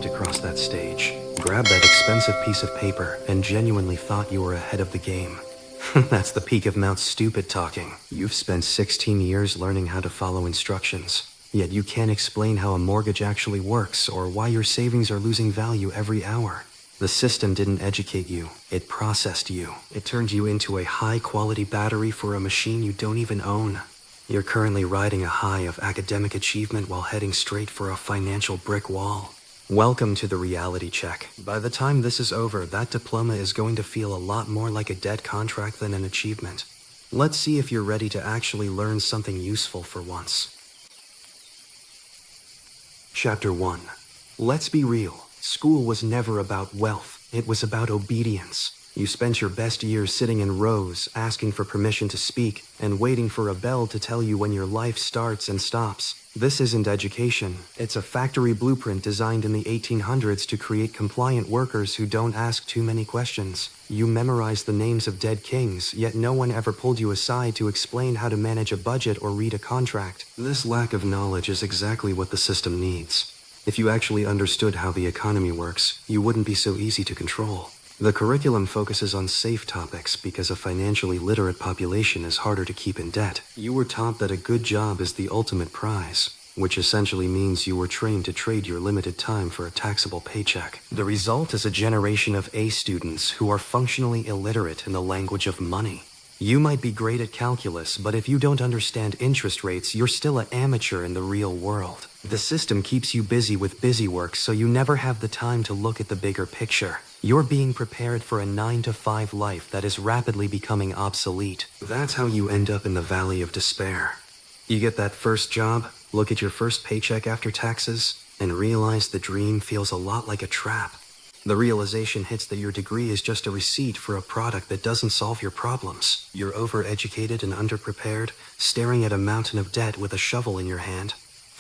walked across that stage, grabbed that expensive piece of paper, and genuinely thought you were ahead of the game. That's the peak of Mount Stupid talking. You've spent 16 years learning how to follow instructions, yet you can't explain how a mortgage actually works or why your savings are losing value every hour. The system didn't educate you, it processed you. It turned you into a high-quality battery for a machine you don't even own. You're currently riding a high of academic achievement while heading straight for a financial brick wall. Welcome to the reality check. By the time this is over, that diploma is going to feel a lot more like a debt contract than an achievement. Let's see if you're ready to actually learn something useful for once. Chapter 1. Let's be real. School was never about wealth. It was about obedience. You spent your best years sitting in rows, asking for permission to speak, and waiting for a bell to tell you when your life starts and stops. This isn't education. It's a factory blueprint designed in the 1800s to create compliant workers who don't ask too many questions. You memorized the names of dead kings, yet no one ever pulled you aside to explain how to manage a budget or read a contract. This lack of knowledge is exactly what the system needs. If you actually understood how the economy works, you wouldn't be so easy to control. The curriculum focuses on safe topics because a financially literate population is harder to keep in debt. You were taught that a good job is the ultimate prize, which essentially means you were trained to trade your limited time for a taxable paycheck. The result is a generation of A students who are functionally illiterate in the language of money. You might be great at calculus, but if you don't understand interest rates, you're still an amateur in the real world. The system keeps you busy with busy work, so you never have the time to look at the bigger picture. You're being prepared for a 9-to-5 life that is rapidly becoming obsolete. That's how you end up in the valley of despair. You get that first job, look at your first paycheck after taxes, and realize the dream feels a lot like a trap. The realization hits that your degree is just a receipt for a product that doesn't solve your problems. You're overeducated and underprepared, staring at a mountain of debt with a shovel in your hand.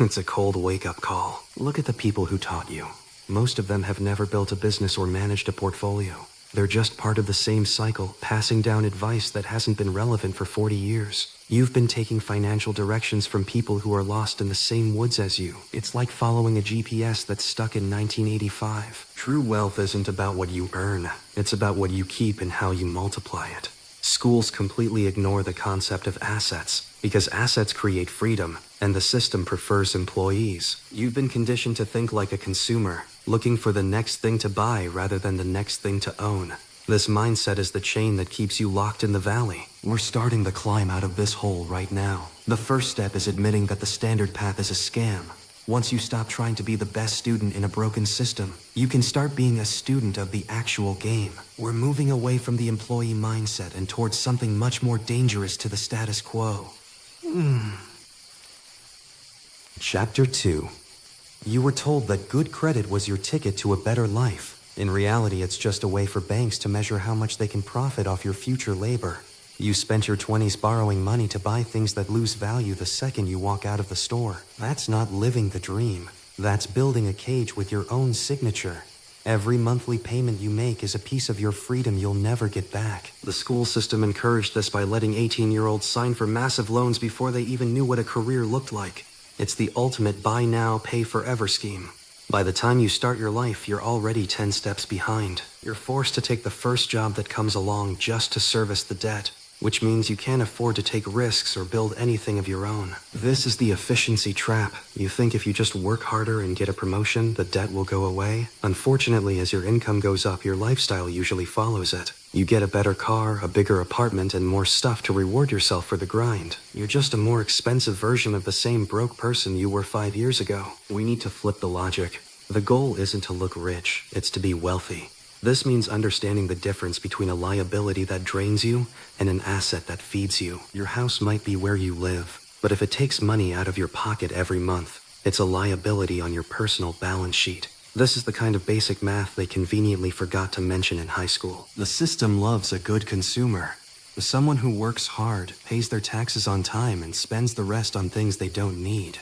It's a cold wake-up call. Look at the people who taught you. Most of them have never built a business or managed a portfolio. They're just part of the same cycle, passing down advice that hasn't been relevant for 40 years. You've been taking financial directions from people who are lost in the same woods as you. It's like following a GPS that's stuck in 1985. True wealth isn't about what you earn. It's about what you keep and how you multiply it. Schools completely ignore the concept of assets because assets create freedom and the system prefers employees. You've been conditioned to think like a consumer, looking for the next thing to buy rather than the next thing to own. This mindset is the chain that keeps you locked in the valley. We're starting the climb out of this hole right now. The first step is admitting that the standard path is a scam. Once you stop trying to be the best student in a broken system, you can start being a student of the actual game. We're moving away from the employee mindset and towards something much more dangerous to the status quo. Chapter 2. You were told that good credit was your ticket to a better life. In reality, it's just a way for banks to measure how much they can profit off your future labor. You spent your 20s borrowing money to buy things that lose value the second you walk out of the store. That's not living the dream. That's building a cage with your own signature. Every monthly payment you make is a piece of your freedom you'll never get back. The school system encouraged this by letting 18-year-olds sign for massive loans before they even knew what a career looked like. It's the ultimate buy now, pay forever scheme. By the time you start your life, you're already 10 steps behind. You're forced to take the first job that comes along just to service the debt, which means you can't afford to take risks or build anything of your own. This is the efficiency trap. You think if you just work harder and get a promotion, the debt will go away. Unfortunately, as your income goes up, your lifestyle usually follows it. You get a better car, a bigger apartment, and more stuff to reward yourself for the grind. You're just a more expensive version of the same broke person you were 5 years ago. We need to flip the logic. The goal isn't to look rich, it's to be wealthy. This means understanding the difference between a liability that drains you and an asset that feeds you. Your house might be where you live, but if it takes money out of your pocket every month, it's a liability on your personal balance sheet. This is the kind of basic math they conveniently forgot to mention in high school. The system loves a good consumer. Someone who works hard, pays their taxes on time, and spends the rest on things they don't need.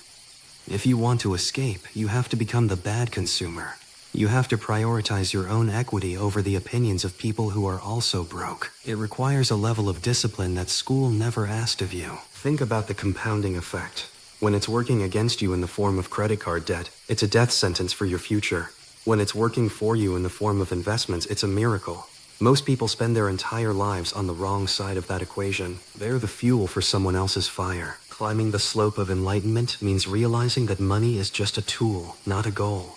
If you want to escape, you have to become the bad consumer. You have to prioritize your own equity over the opinions of people who are also broke. It requires a level of discipline that school never asked of you. Think about the compounding effect. When it's working against you in the form of credit card debt, it's a death sentence for your future. When it's working for you in the form of investments, it's a miracle. Most people spend their entire lives on the wrong side of that equation. They're the fuel for someone else's fire. Climbing the slope of enlightenment means realizing that money is just a tool, not a goal.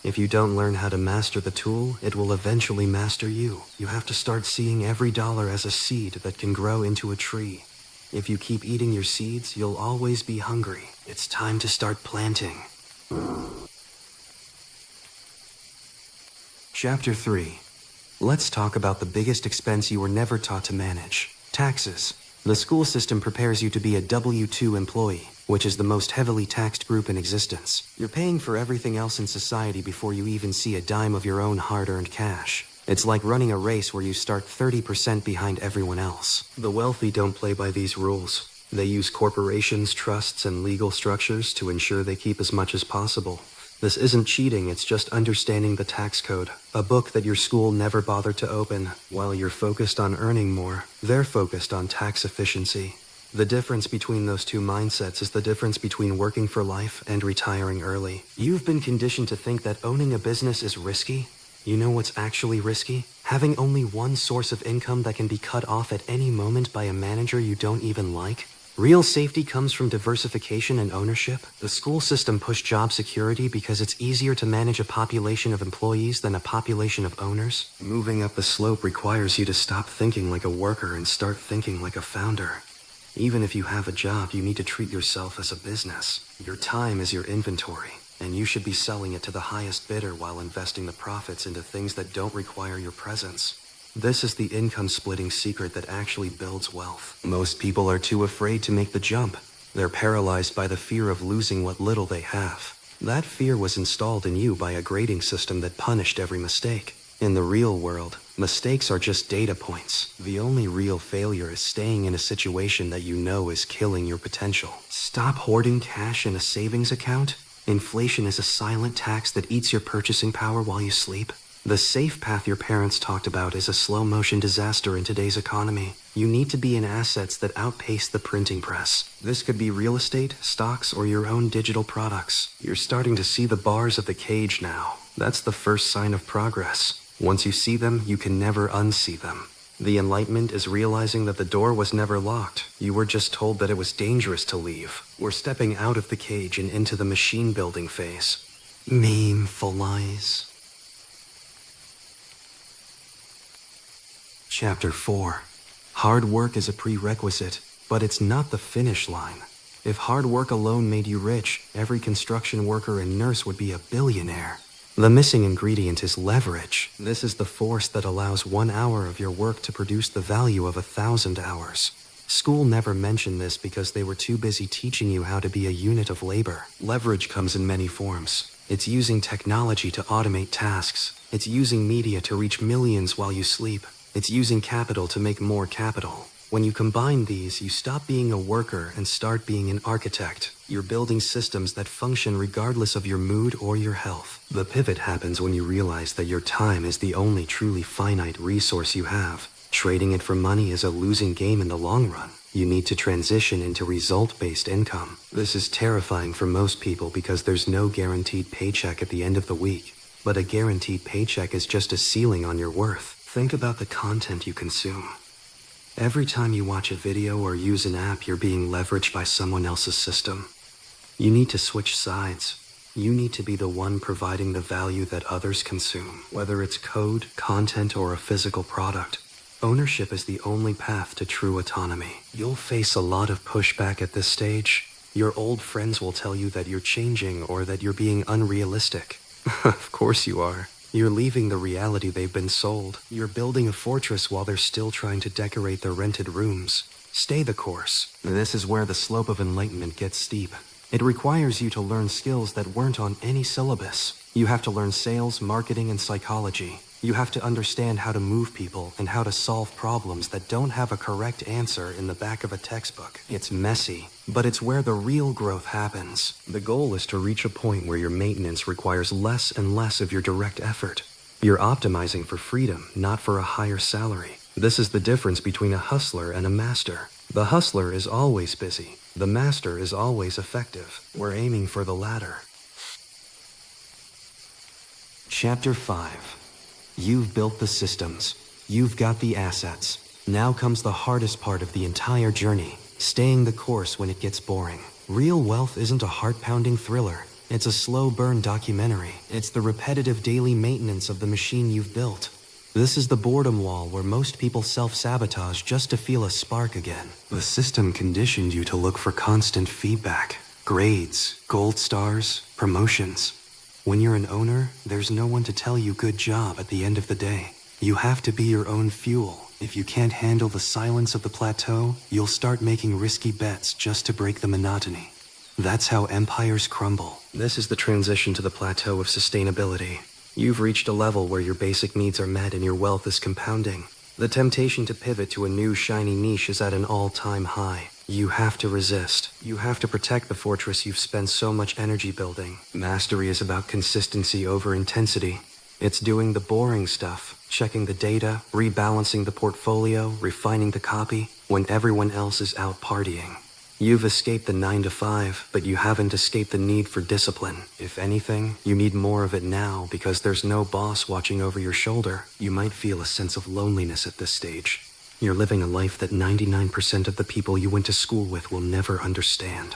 If you don't learn how to master the tool, it will eventually master you. You have to start seeing every dollar as a seed that can grow into a tree. If you keep eating your seeds, you'll always be hungry. It's time to start planting. Chapter 3. Let's talk about the biggest expense you were never taught to manage: taxes. The school system prepares you to be a W-2 employee, which is the most heavily taxed group in existence. You're paying for everything else in society before you even see a dime of your own hard-earned cash. It's like running a race where you start 30% behind everyone else. The wealthy don't play by these rules. They use corporations, trusts, and legal structures to ensure they keep as much as possible. This isn't cheating, it's just understanding the tax code, a book that your school never bothered to open. While you're focused on earning more, they're focused on tax efficiency. The difference between those two mindsets is the difference between working for life and retiring early. You've been conditioned to think that owning a business is risky. You know what's actually risky? Having only one source of income that can be cut off at any moment by a manager you don't even like. Real safety comes from diversification and ownership. The school system pushed job security because it's easier to manage a population of employees than a population of owners. Moving up the slope requires you to stop thinking like a worker and start thinking like a founder. Even if you have a job, you need to treat yourself as a business. Your time is your inventory, and you should be selling it to the highest bidder while investing the profits into things that don't require your presence. This is the income-splitting secret that actually builds wealth. Most people are too afraid to make the jump. They're paralyzed by the fear of losing what little they have. That fear was installed in you by a grading system that punished every mistake. In the real world, mistakes are just data points. The only real failure is staying in a situation that you know is killing your potential. Stop hoarding cash in a savings account. Inflation is a silent tax that eats your purchasing power while you sleep. The safe path your parents talked about is a slow-motion disaster in today's economy. You need to be in assets that outpace the printing press. This could be real estate, stocks, or your own digital products. You're starting to see the bars of the cage now. That's the first sign of progress. Once you see them, you can never unsee them. The enlightenment is realizing that the door was never locked. You were just told that it was dangerous to leave. We're stepping out of the cage and into the machine-building phase. Meaningful lies. Chapter 4. Hard work is a prerequisite, but it's not the finish line. If hard work alone made you rich, every construction worker and nurse would be a billionaire. The missing ingredient is leverage. This is the force that allows 1 hour of your work to produce the value of 1,000 hours. School never mentioned this because they were too busy teaching you how to be a unit of labor. Leverage comes in many forms. It's using technology to automate tasks. It's using media to reach millions while you sleep. It's using capital to make more capital. When you combine these, you stop being a worker and start being an architect. You're building systems that function regardless of your mood or your health. The pivot happens when you realize that your time is the only truly finite resource you have. Trading it for money is a losing game in the long run. You need to transition into result-based income. This is terrifying for most people because there's no guaranteed paycheck at the end of the week. But a guaranteed paycheck is just a ceiling on your worth. Think about the content you consume. Every time you watch a video or use an app, you're being leveraged by someone else's system. You need to switch sides. You need to be the one providing the value that others consume, whether it's code, content, or a physical product. Ownership is the only path to true autonomy. You'll face a lot of pushback at this stage. Your old friends will tell you that you're changing or that you're being unrealistic. Of course you are. You're leaving the reality they've been sold. You're building a fortress while they're still trying to decorate their rented rooms. Stay the course. This is where the slope of enlightenment gets steep. It requires you to learn skills that weren't on any syllabus. You have to learn sales, marketing, and psychology. You have to understand how to move people and how to solve problems that don't have a correct answer in the back of a textbook. It's messy, but it's where the real growth happens. The goal is to reach a point where your maintenance requires less and less of your direct effort. You're optimizing for freedom, not for a higher salary. This is the difference between a hustler and a master. The hustler is always busy. The master is always effective. We're aiming for the latter. Chapter 5. You've built the systems. You've got the assets. Now comes the hardest part of the entire journey, staying the course when it gets boring. Real wealth isn't a heart-pounding thriller. It's a slow-burn documentary. It's the repetitive daily maintenance of the machine you've built. This is the boredom wall where most people self-sabotage just to feel a spark again. The system conditioned you to look for constant feedback. Grades, gold stars, promotions. When you're an owner, there's no one to tell you good job at the end of the day. You have to be your own fuel. If you can't handle the silence of the plateau, you'll start making risky bets just to break the monotony. That's how empires crumble. This is the transition to the plateau of sustainability. You've reached a level where your basic needs are met and your wealth is compounding. The temptation to pivot to a new shiny niche is at an all-time high. You have to resist. You have to protect the fortress you've spent so much energy building. Mastery is about consistency over intensity. It's doing the boring stuff, checking the data, rebalancing the portfolio, refining the copy, when everyone else is out partying. You've escaped the 9-to-5, but you haven't escaped the need for discipline. If anything, you need more of it now because there's no boss watching over your shoulder. You might feel a sense of loneliness at this stage. You're living a life that 99% of the people you went to school with will never understand.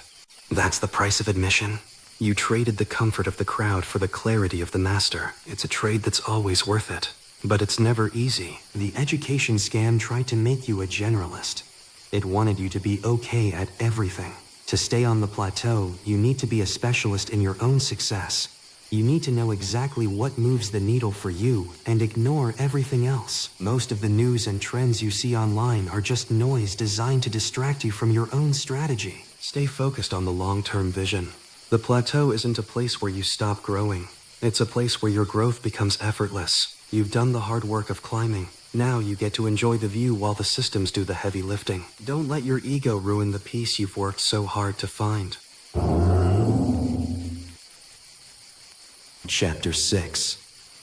That's the price of admission. You traded the comfort of the crowd for the clarity of the master. It's a trade that's always worth it. But it's never easy. The education scam tried to make you a generalist. It wanted you to be okay at everything. To stay on the plateau, you need to be a specialist in your own success. You need to know exactly what moves the needle for you and ignore everything else. Most of the news and trends you see online are just noise designed to distract you from your own strategy. Stay focused on the long-term vision. The plateau isn't a place where you stop growing. It's a place where your growth becomes effortless. You've done the hard work of climbing. Now you get to enjoy the view while the systems do the heavy lifting. Don't let your ego ruin the peace you've worked so hard to find. Chapter 6.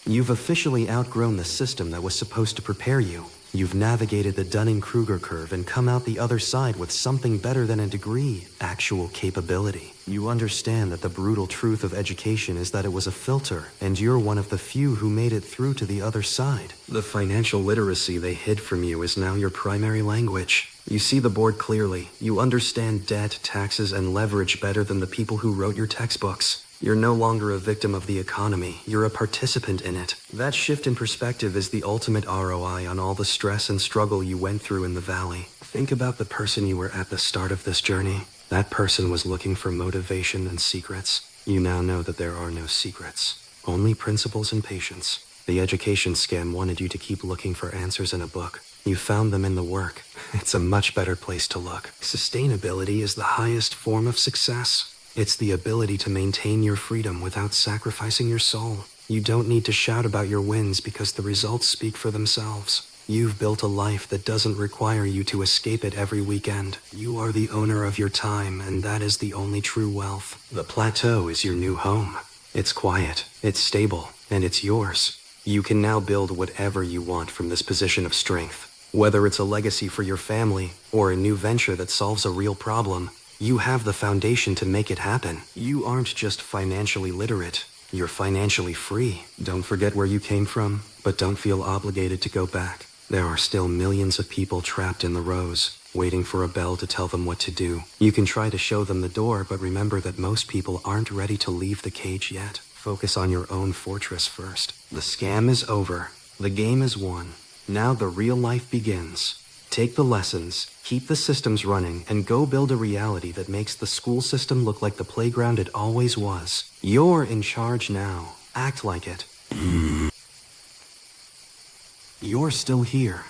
You've officially outgrown the system that was supposed to prepare you. You've navigated the Dunning-Kruger curve and come out the other side with something better than a degree, actual capability. You understand that the brutal truth of education is that it was a filter, and you're one of the few who made it through to the other side. The financial literacy they hid from you is now your primary language. You see the board clearly. You understand debt, taxes, and leverage better than the people who wrote your textbooks. You're no longer a victim of the economy, you're a participant in it. That shift in perspective is the ultimate ROI on all the stress and struggle you went through in the valley. Think about the person you were at the start of this journey. That person was looking for motivation and secrets. You now know that there are no secrets, only principles and patience. The education scam wanted you to keep looking for answers in a book. You found them in the work. It's a much better place to look. Sustainability is the highest form of success. It's the ability to maintain your freedom without sacrificing your soul. You don't need to shout about your wins because the results speak for themselves. You've built a life that doesn't require you to escape it every weekend. You are the owner of your time, and that is the only true wealth. The plateau is your new home. It's quiet, it's stable, and it's yours. You can now build whatever you want from this position of strength. Whether it's a legacy for your family or a new venture that solves a real problem, you have the foundation to make it happen. You aren't just financially literate, you're financially free. Don't forget where you came from, but don't feel obligated to go back. There are still millions of people trapped in the rows, waiting for a bell to tell them what to do. You can try to show them the door, but remember that most people aren't ready to leave the cage yet. Focus on your own fortress first. The scam is over. The game is won. Now the real life begins. Take the lessons, keep the systems running, and go build a reality that makes the school system look like the playground it always was. You're in charge now. Act like it. You're still here.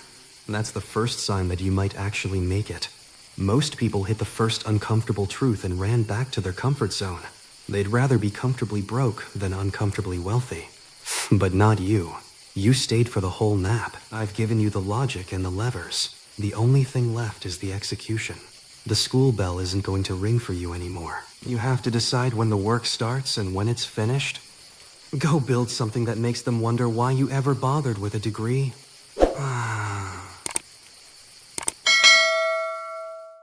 That's the first sign that you might actually make it. Most people hit the first uncomfortable truth and ran back to their comfort zone. They'd rather be comfortably broke than uncomfortably wealthy. But not you. You stayed for the whole nap. I've given you the logic and the levers. The only thing left is the execution. The school bell isn't going to ring for you anymore. You have to decide when the work starts and when it's finished. Go build something that makes them wonder why you ever bothered with a degree.